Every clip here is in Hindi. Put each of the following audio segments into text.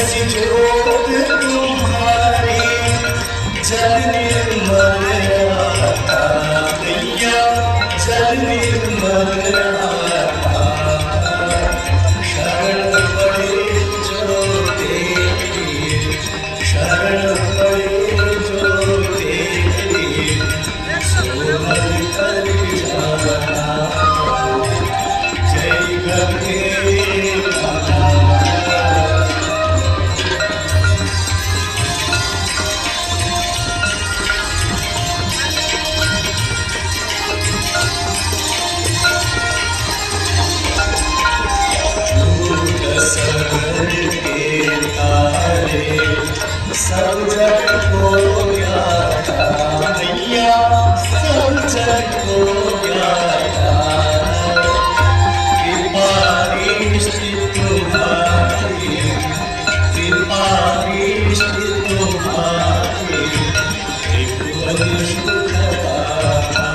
ऐसी जोत तुम्हारी जल निर्मल आता मैया जल निर्मल आता शरण पड़े जो तेरी शरण पड़े जो तेरी सोहर कर जाना जय गंगे सब जग को प्यारा मैया सब जग को प्यारा कृपा दृष्टि तुम्हारी कृपा दृष्टि तुम्हारी त्रिभुवन सुखदाता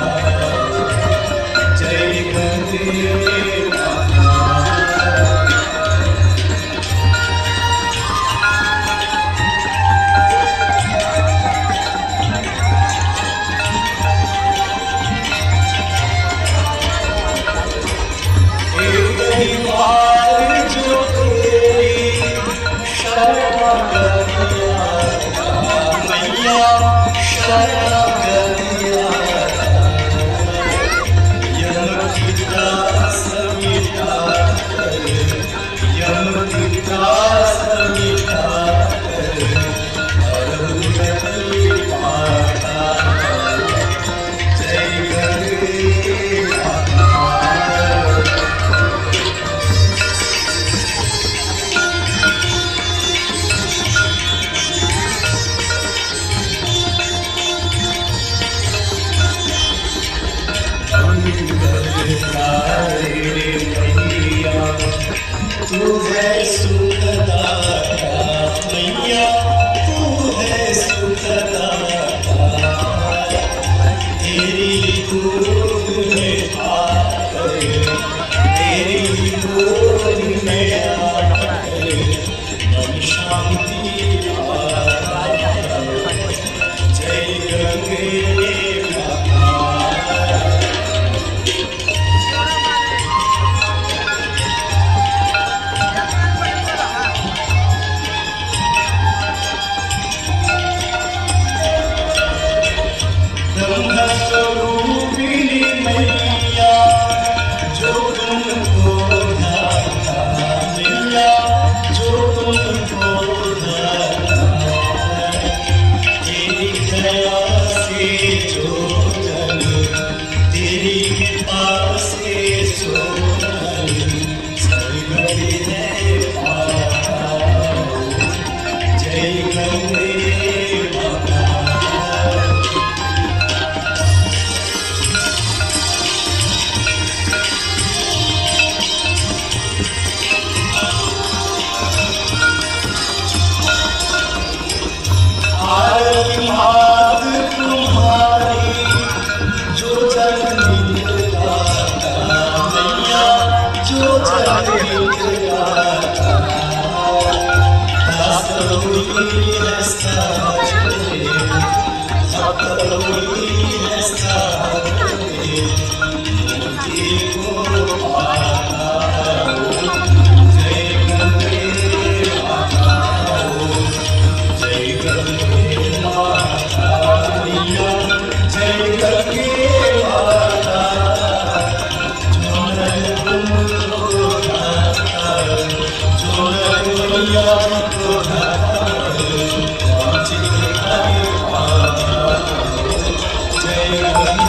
जय गंगे तू है सुखदाता मैया तू है सुखदाता तेरी गोद में आकर तेरी गोद में आकर मन शांति पाता जय गंगे स्वरूपिणी मैया जो तुमको ध्याता मैया जो तुमको ध्याता तेरी दया से जो जन तेरी कृपा से सो स्वर्ग है पाता जय गंगे हाथ तुम्हारी जो जग गाता मैया जो जग गाता दासोई है साजरे दासोई है साजरे मुक्ति को पाता जय गंगे जय गंगे जय गंगे माता जो तुमको ध्याता जो मैया को ध्याता वांछित हरि पाता जय गंगे